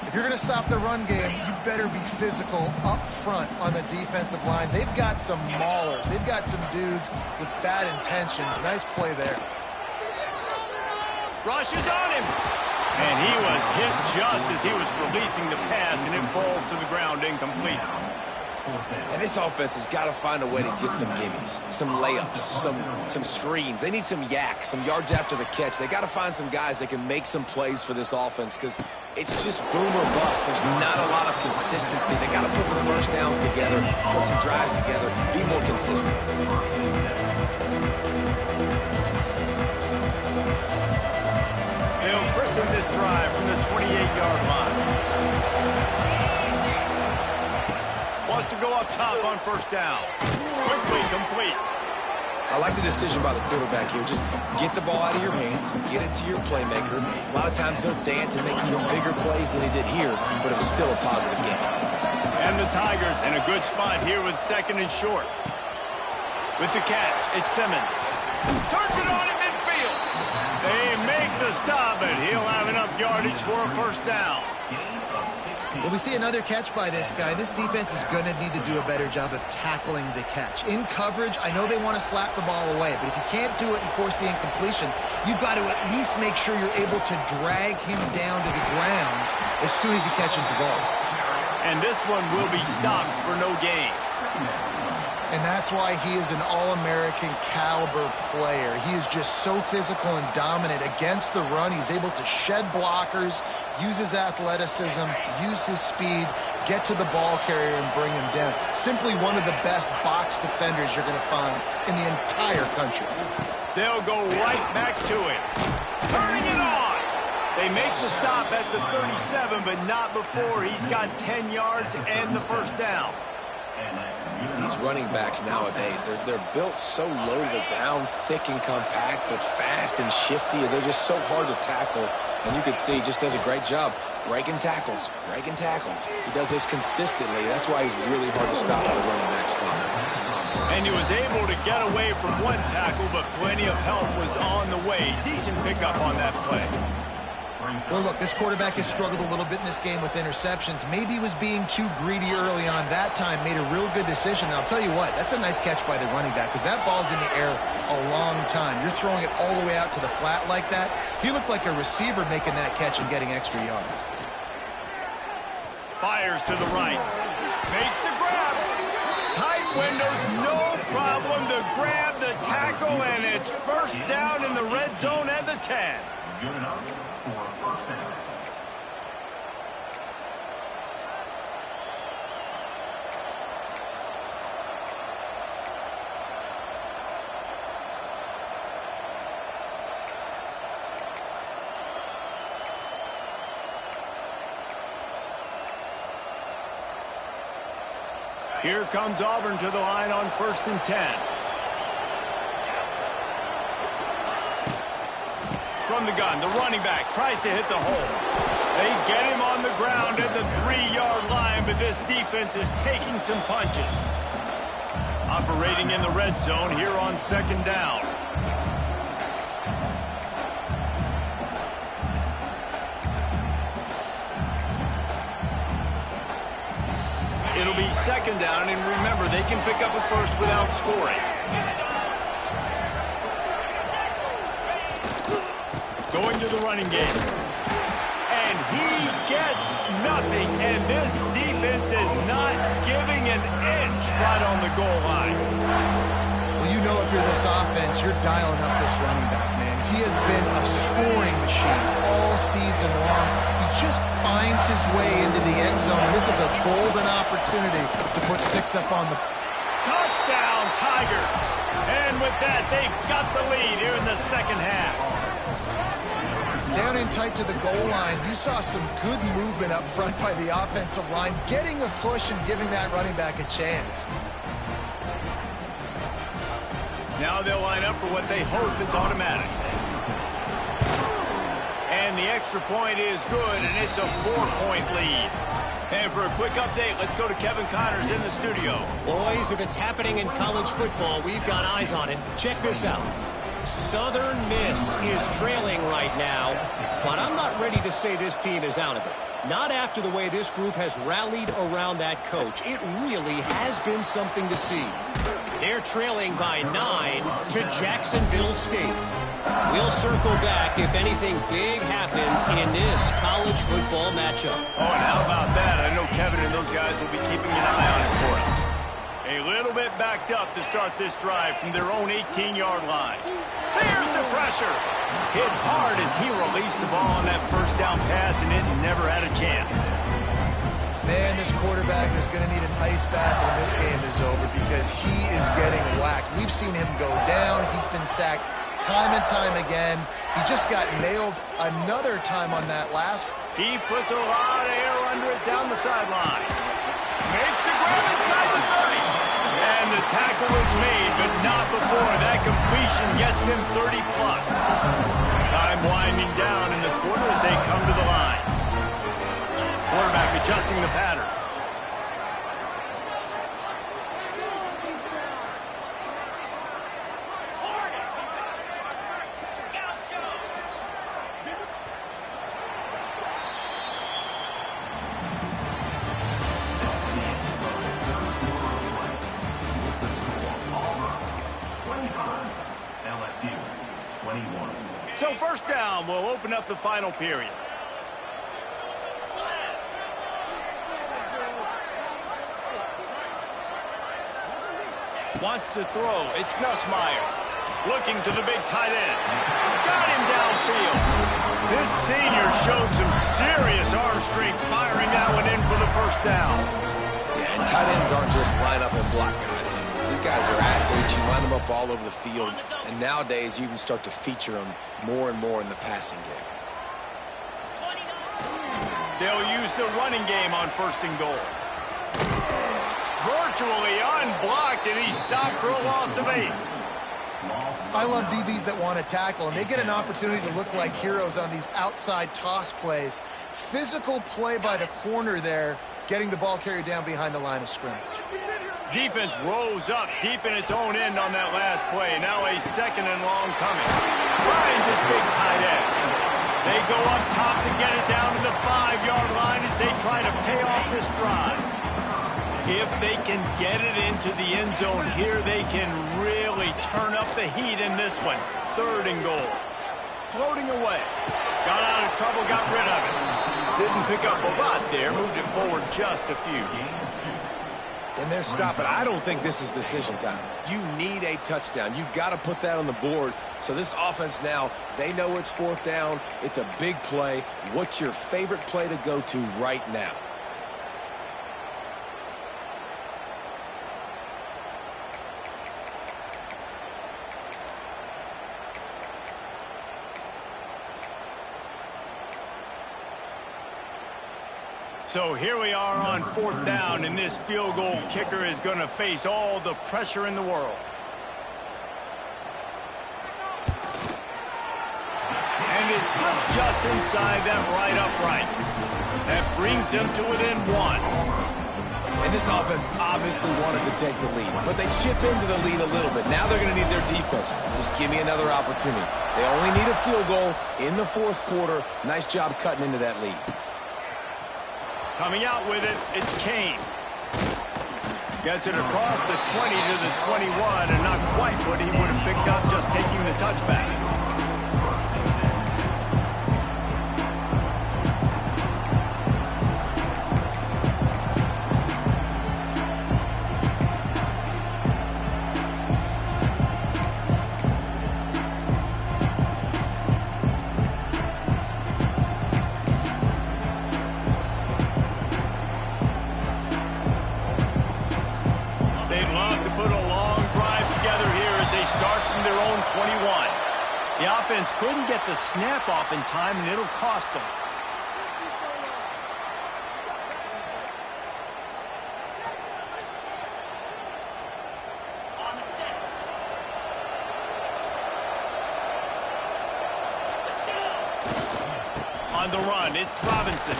If you're going to stop the run game, you better be physical up front on the defensive line. They've got some maulers. They've got some dudes with bad intentions. Nice play there. Rush is on him. And he was hit just as he was releasing the pass, and it falls to the ground incomplete. And this offense has got to find a way to get some gimmies, some layups, some screens. They need some yak, some yards after the catch. They got to find some guys that can make some plays for this offense because it's just boom or bust. There's not a lot of consistency. They got to put some first downs together, put some drives together, be more consistent. They'll christen this drive from the 28-yard line. Wants to go up top on first down. Quickly complete. I like the decision by the quarterback here. Just get the ball out of your hands, get it to your playmaker. A lot of times he'll dance and make even bigger plays than he did here, but it was still a positive game. And the Tigers in a good spot here with 2nd and short. With the catch, it's Simmons. Turns it on in midfield. They make the stop, and he'll have enough yardage for a first down. Well, we see another catch by this guy. This defense is going to need to do a better job of tackling the catch. In coverage, I know they want to slap the ball away, but if you can't do it and force the incompletion, you've got to at least make sure you're able to drag him down to the ground as soon as he catches the ball. And this one will be stopped for no gain. And that's why he is an All-American caliber player. He is just so physical and dominant against the run. He's able to shed blockers, use his athleticism, use his speed, get to the ball carrier and bring him down. Simply one of the best box defenders you're going to find in the entire country. They'll go right back to it. Turning it on. They make the stop at the 37, but not before he's got 10 yards and the first down. These running backs nowadays, they're built so low to the ground, thick and compact, but fast and shifty. They're just so hard to tackle. And you can see he just does a great job breaking tackles, breaking tackles. He does this consistently. That's why he's really hard to stop at the running back spot. And he was able to get away from one tackle, but plenty of help was on the way. Decent pickup on that play. Well, look, this quarterback has struggled a little bit in this game with interceptions. Maybe he was being too greedy early on. That time made a real good decision. And I'll tell you what, that's a nice catch by the running back because that ball's in the air a long time. You're throwing it all the way out to the flat like that. He looked like a receiver making that catch and getting extra yards. Fires to the right. Makes the grab. Tight windows, no problem to grab the tackle, and it's first down in the red zone at the 10. Good enough for a first down. Here comes Auburn to the line on 1st and 10. From the gun, the running back tries to hit the hole. They get him on the ground at the 3-yard line, but this defense is taking some punches. Operating in the red zone here on 2nd down. It'll be 2nd down, and remember, they can pick up a first without scoring. Going to the running game. And he gets nothing, and this defense is not giving an inch right on the goal line. Well, you know if you're this offense, you're dialing up this running back, man. He has been a scoring machine all season long. He just finds his way into the end zone, and this is a golden opportunity to put 6 up on the... Touchdown, Tigers! And with that, they've got the lead here in the 2nd half. Down in tight to the goal line, you saw some good movement up front by the offensive line, getting a push and giving that running back a chance. Now they'll line up for what they hope is automatic. And the extra point is good, and it's a 4-point lead. And for a quick update, let's go to Kevin Connors in the studio. Boys, if it's happening in college football, we've got eyes on it. Check this out. Southern Miss is trailing right now, but I'm not ready to say this team is out of it. Not after the way this group has rallied around that coach. It really has been something to see. They're trailing by 9 to Jacksonville State. We'll circle back if anything big happens in this college football matchup. Oh, and how about that? I know Kevin and those guys will be keeping an eye on it for us. A little bit backed up to start this drive from their own 18-yard line. There's the pressure. Hit hard as he released the ball on that 1st down pass, and it never had a chance. Man, this quarterback is going to need an ice bath when this game is over because he is getting whacked. We've seen him go down. He's been sacked time and time again. He just got nailed another time on that last. He puts a lot of air under it down the sideline. Makes the grab inside the 30. And the tackle is made, but not before that completion gets them 30-plus. Time winding down in the quarter as they come to the line. Quarterback adjusting the pattern. So 1st down will open up the final period. Wants to throw. It's Nussmeier. Looking to the big tight end. Got him downfield. This senior showed some serious arm strength firing that one in for the 1st down. Yeah, and tight ends aren't just line up and block guys. These guys are athletes. You line them up all over the field. And nowadays, you can start to feature them more and more in the passing game. They'll use the running game on 1st and goal. Virtually unblocked, and he's stopped for a loss of 8. I love DBs that want to tackle, and they get an opportunity to look like heroes on these outside toss plays. Physical play by the corner there, getting the ball carried down behind the line of scrimmage. Defense rose up deep in its own end on that last play. Now a 2nd and long coming. Finds his big tight end. They go up top to get it down to the 5-yard line as they try to pay off this drive. If they can get it into the end zone here, they can really turn up the heat in this one. 3rd and goal. Floating away. Got out of trouble, got rid of it. Didn't pick up a lot there, moved it forward just a few. And they're stopping. I don't think this is decision time. You need a touchdown. You've got to put that on the board. So this offense now, they know it's 4th down. It's a big play. What's your favorite play to go to right now? So here we are on 4th down, and this field goal kicker is going to face all the pressure in the world. And his slips just inside that right upright. That brings him to within 1. And this offense obviously wanted to take the lead, but they chip into the lead a little bit. Now they're going to need their defense. Just give me another opportunity. They only need a field goal in the fourth quarter. Nice job cutting into that lead. Coming out with it, it's Kane. Gets it across the 20 to the 21, and not quite what he would have picked up just taking the touchback. The offense couldn't get the snap off in time, and it'll cost them. On the run, it's Robinson.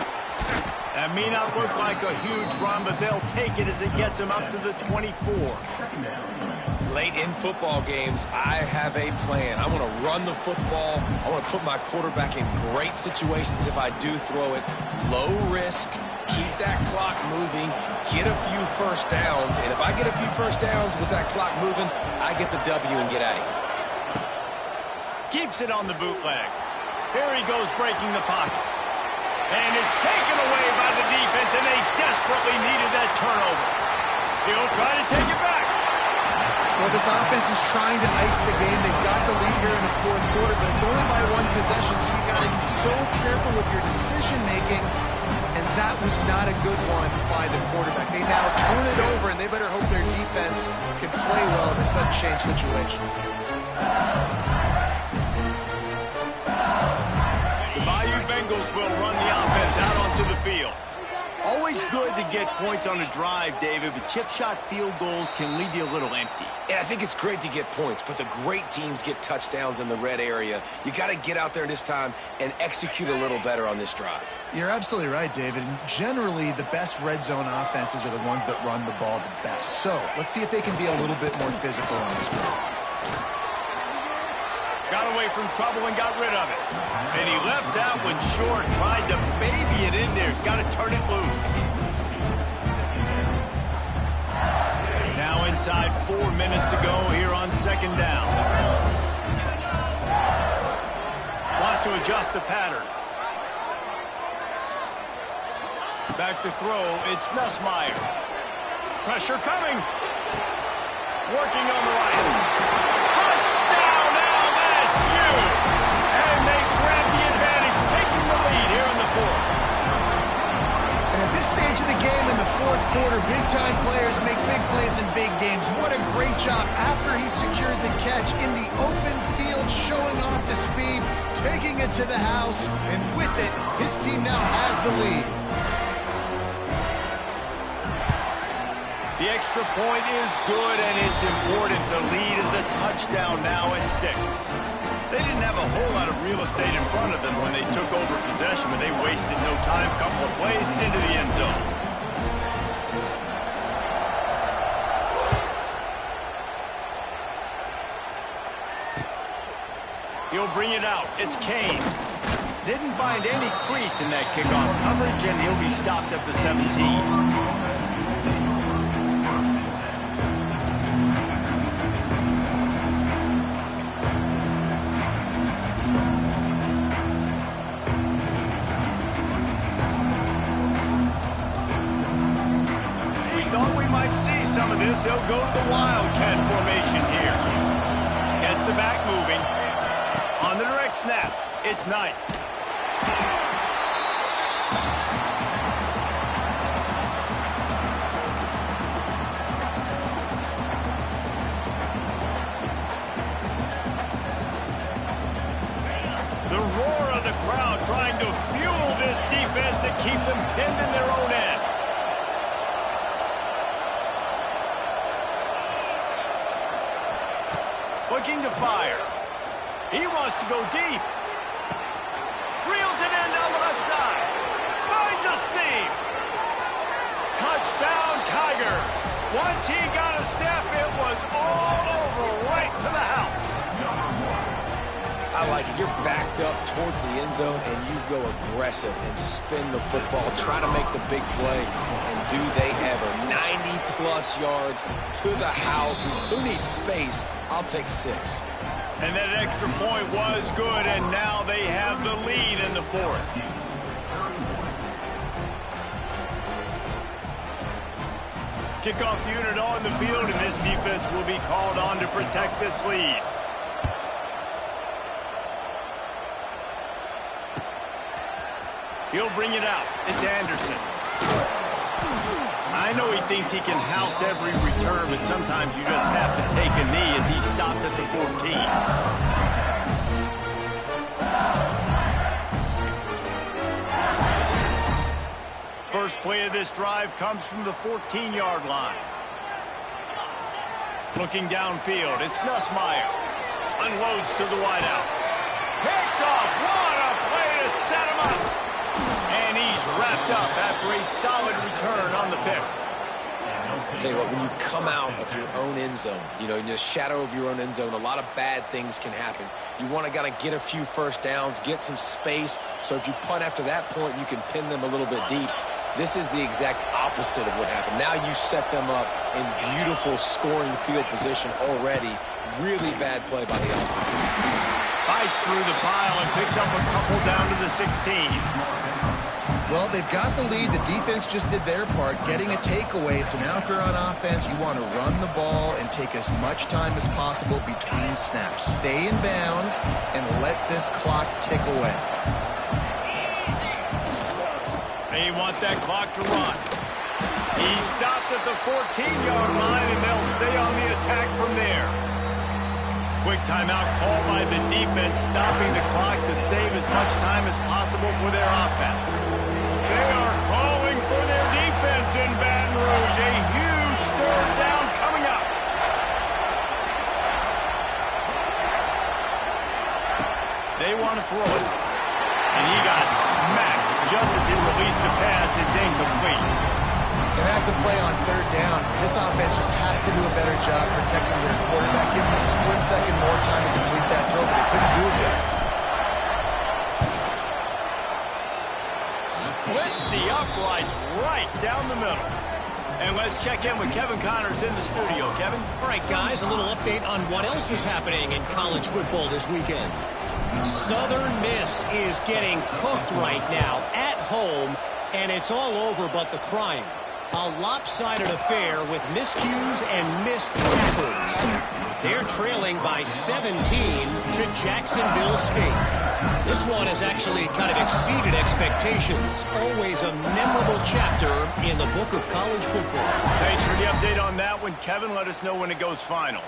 That may not look like a huge run, but they'll take it as it gets them up to the 24. Late in football games, I have a plan. I want to run the football. I want to put my quarterback in great situations if I do throw it. Low risk, keep that clock moving, get a few first downs. And if I get a few first downs with that clock moving, I get the W and get out of here. Keeps it on the bootleg. Here he goes breaking the pocket. And it's taken away by the defense, and they desperately needed that turnover. He'll try to take it back. Well, this offense is trying to ice the game. They've got the lead here in the fourth quarter, but it's only by 1 possession, so you got to be so careful with your decision-making, and that was not a good one by the quarterback. They now turn it over, and they better hope their defense can play well in a sudden change situation. The Bayou Bengals will run the offense out onto the field. Always good to get points on a drive, David, but chip shot field goals can leave you a little empty. And I think it's great to get points, but the great teams get touchdowns in the red area. You got to get out there this time and execute a little better on this drive. You're absolutely right, David. And generally, the best red zone offenses are the ones that run the ball the best. So let's see if they can be a little bit more physical on this drive. Got away from trouble and got rid of it. And he left that one short, tried to baby it in there. He's got to turn it loose. Now inside 4 minutes to go here on second down. Wants to adjust the pattern. Back to throw, it's Nussmeier. Pressure coming. Working on the right. Touchdown, LSU! And they grab the advantage, taking the lead here in the fourth. And at this stage of the game in the fourth quarter, big-time players make big plays in big games. What a great job after he secured the catch in the open field, showing off the speed, taking it to the house, and with it, his team now has the lead. The extra point is good, and it's important. The lead is a touchdown now at 6. They didn't have a whole lot of real estate in front of them when they took over possession, but they wasted no time. Couple of plays into the end zone. He'll bring it out. It's Kane. Didn't find any crease in that kickoff coverage, and he'll be stopped at the 17. Some of this, they'll go to the Wildcat formation here. Gets the back moving. On the direct snap, it's Knight. The roar of the crowd trying to fuel this defense to keep them pinned in their own end. Looking to fire. He wants to go deep. Once he got a step, it was all over right to the house. I like it. You're backed up towards the end zone, and you go aggressive and spin the football. Try to make the big play, and do they ever. 90-plus yards to the house. Who needs space? I'll take 6. And that extra point was good, and now they have the lead in the 4th. Kickoff unit on the field, and this defense will be called on to protect this lead. He'll bring it out. It's Anderson. I know he thinks he can house every return, but sometimes you just have to take a knee as he stopped at the 14. First play of this drive comes from the 14-yard line. Looking downfield, it's Nussmeier. Unloads to the wideout. Picked off. What a play to set him up. And he's wrapped up after a solid return on the pick. I'll tell you what, when you come out of your own end zone, you know, in the shadow of your own end zone, a lot of bad things can happen. You want to get a few first downs, get some space, so if you punt after that point, you can pin them a little bit deep. This is the exact opposite of what happened. Now you set them up in beautiful scoring field position already. Really bad play by the offense. Fights through the pile and picks up a couple down to the 16. Well, they've got the lead. The defense just did their part, getting a takeaway. So now if you're on offense, you want to run the ball and take as much time as possible between snaps. Stay in bounds and let this clock tick away. They want that clock to run. He stopped at the 14-yard line, and they'll stay on the attack from there. Quick timeout called by the defense, stopping the clock to save as much time as possible for their offense. They are calling for their defense in Baton Rouge. A huge third down coming up. They want to throw it. And he got smacked just as he released the pass. It's incomplete. And that's a play on third down. This offense just has to do a better job protecting their quarterback. Give him a split second more time to complete that throw, but they couldn't do it yet. Splits the uprights right down the middle. And let's check in with Kevin Connors in the studio. Kevin? All right, guys, a little update on what else is happening in college football this weekend. Southern Miss is getting cooked right now at home, and it's all over but the crying. A lopsided affair with miscues and missed tackles. They're trailing by 17 to Jacksonville State. This one has actually kind of exceeded expectations. Always a memorable chapter in the book of college football. Thanks for the update on that one, Kevin. Let us know when it goes final.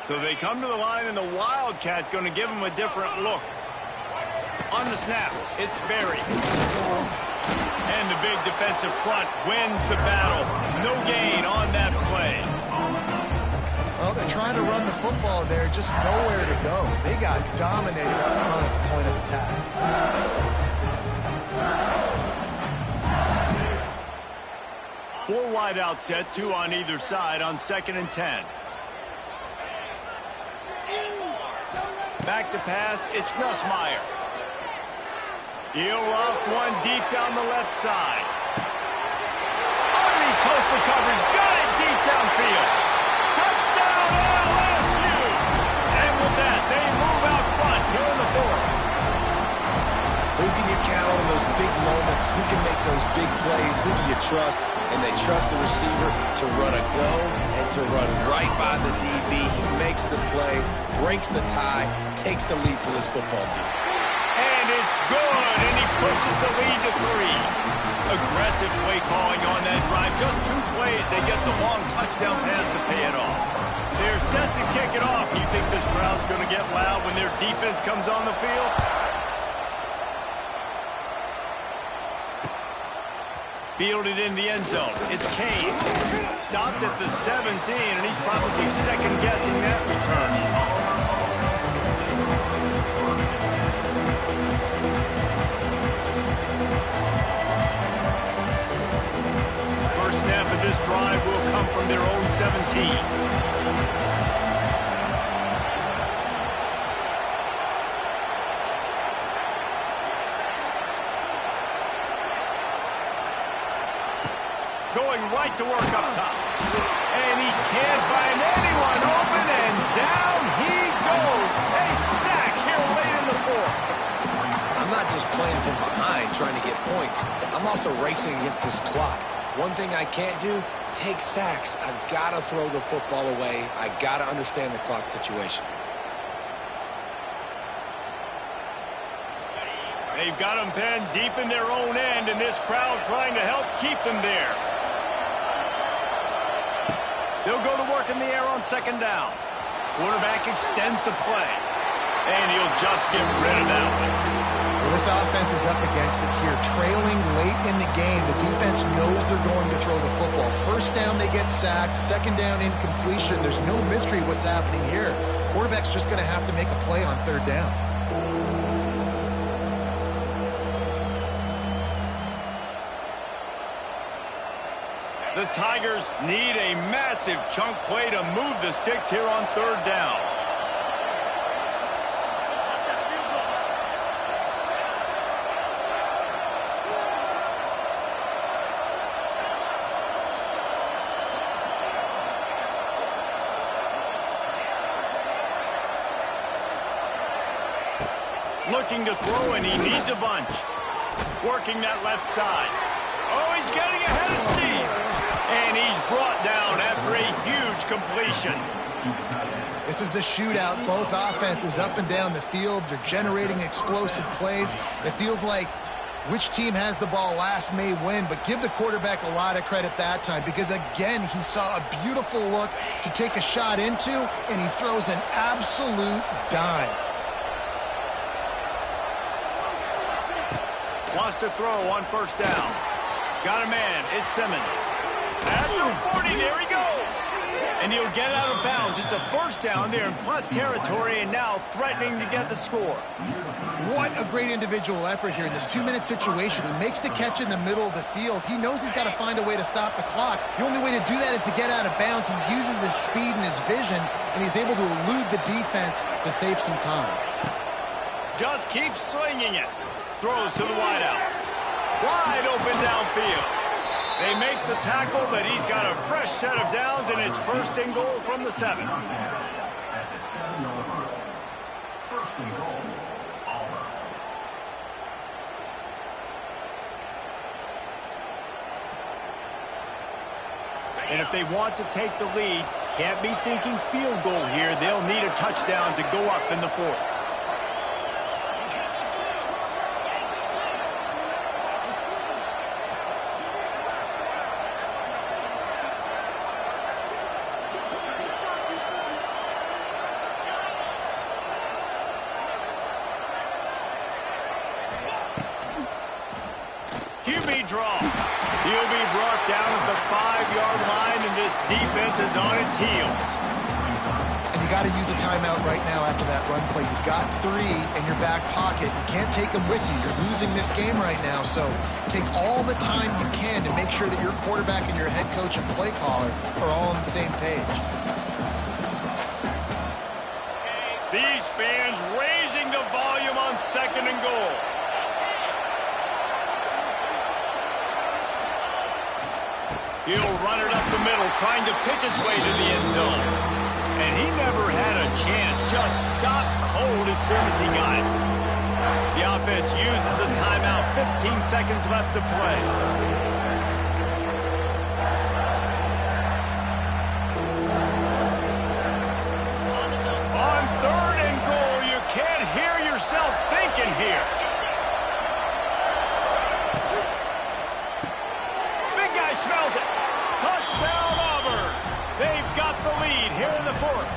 So they come to the line, and the Wildcat going to give them a different look. On the snap, it's Berry. And the big defensive front wins the battle. No gain on that play. Well, they're trying to run the football there, just nowhere to go. They got dominated up front at the point of attack. Four wide out set, 2 on either side on 2nd and 10. Back to pass, it's Nussmeier. He'll rough one deep down the left side. Underneath coastal coverage, got it deep downfield. Touchdown LSU! And with that, they move out front here in the 4th. Who can you count on those big moments? Who can make those big plays? Who do you trust? And they trust the receiver to run a go and to run right by the DB. He makes the play, breaks the tie, takes the lead for this football team. And it's good, and he pushes the lead to 3. Aggressive play calling on that drive. Just 2 plays, they get the long touchdown pass to pay it off. They're set to kick it off. You think this crowd's going to get loud when their defense comes on the field? Fielded in the end zone. It's Kane. Stopped at the 17, and he's probably second-guessing that return. going right to work up top. And he can't find anyone open, and down he goes. A sack here late in the fourth. I'm not just playing from behind trying to get points. I'm also racing against this clock. One thing I can't do, take sacks. I've got to throw the football away. I got to understand the clock situation. They've got them pinned deep in their own end, and this crowd trying to help keep them there. They'll go to work in the air on second down. Quarterback extends the play, and he'll just get rid of that one. Well, this offense is up against it here. Trailing late in the game, the defense knows they're going to throw the football. First down, they get sacked. Second down, incompletion. There's no mystery what's happening here. Quarterback's just going to have to make a play on third down. The Tigers need a massive chunk play to move the sticks here on third down. Looking to throw, and he needs a bunch. Working that left side. Oh, he's getting ahead of Steve. And he's brought down after a huge completion. This is a shootout. Both offenses up and down the field. They're generating explosive plays. It feels like which team has the ball last may win, but give the quarterback a lot of credit that time because, again, he saw a beautiful look to take a shot into, and he throws an absolute dime. Wants to throw on first down. Got a man. It's Simmons. At the 40, there he goes. And he'll get out of bounds. Just a first down there in plus territory, and now threatening to get the score. What a great individual effort here in this 2-minute situation. He makes the catch in the middle of the field. He knows he's got to find a way to stop the clock. The only way to do that is to get out of bounds. He uses his speed and his vision, and he's able to elude the defense to save some time. Just keep swinging it. Throws to the wideout. Wide open downfield. They make the tackle, but he's got a fresh set of downs, and it's first and goal from the 7. At the 7-yard line. First and goal, Auburn. And if they want to take the lead, can't be thinking field goal here. They'll need a touchdown to go up in the 4th. QB draw. He'll be brought down at the 5-yard line, and this defense is on its heels. And you got to use a timeout right now after that run play. You've got 3 in your back pocket. You can't take them with you. You're losing this game right now, so take all the time you can to make sure that your quarterback and your head coach and play caller are all on the same page. These fans raising the volume on second and goal. He'll run it up the middle, trying to pick its way to the end zone. And he never had a chance, just stopped cold as soon as he got it. The offense uses a timeout, 15 seconds left to play. On third and goal, you can't hear yourself thinking here. Big guy smells it. Touchdown, Auburn. They've got the lead here in the 4th.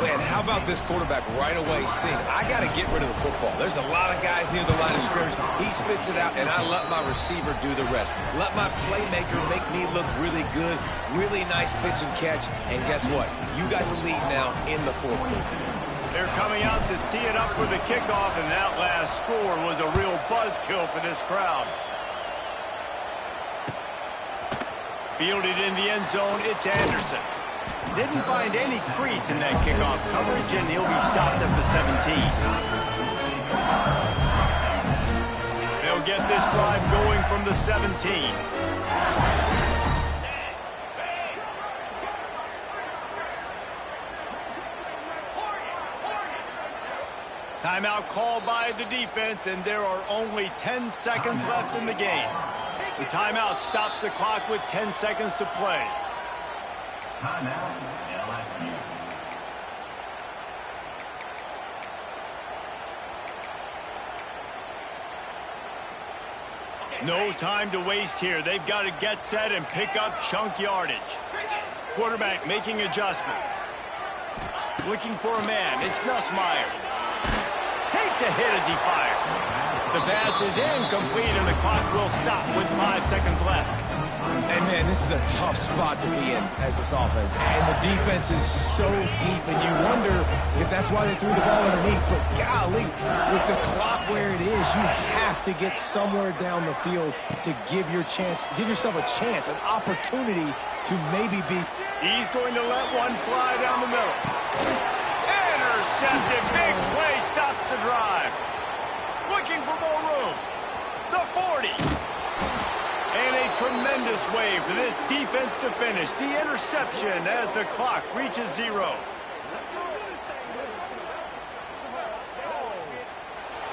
Man, how about this quarterback right away seeing, I got to get rid of the football. There's a lot of guys near the line of scrimmage. He spits it out, and I let my receiver do the rest. Let my playmaker make me look really good, really nice pitch and catch, and guess what? You got the lead now in the 4th quarter. They're coming out to tee it up for the kickoff, and that last score was a real buzzkill for this crowd. Fielded in the end zone, it's Anderson. Didn't find any crease in that kickoff coverage, and he'll be stopped at the 17. They'll get this drive going from the 17. Timeout called by the defense, and there are only 10 seconds left in the game. The timeout stops the clock with 10 seconds to play. Timeout, LSU. No time to waste here. They've got to get set and pick up chunk yardage. Quarterback making adjustments. Looking for a man. It's Nussmeier. Takes a hit as he fires. The pass is incomplete, and the clock will stop with 5 seconds left. And, man, this is a tough spot to be in as this offense. And the defense is so deep, and you wonder if that's why they threw the ball underneath. But, golly, with the clock where it is, you have to get somewhere down the field to give yourself a chance, an opportunity to maybe be. He's going to let one fly down the middle. Intercepted. Big play stops the drive. Looking for more room. The 40. And a tremendous way for this defense to finish. The interception as the clock reaches 0.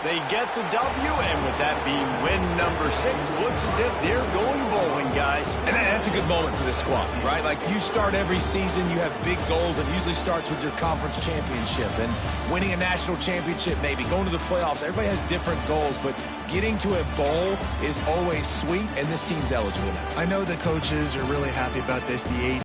They get the W, and with that being win number 6, looks as if they're going bowling, guys. And that's a good moment for this squad, right? Like, you start every season, you have big goals. It usually starts with your conference championship and winning a national championship, maybe going to the playoffs. Everybody has different goals, but getting to a bowl is always sweet, and this team's eligible now. I know the coaches are really happy about this. The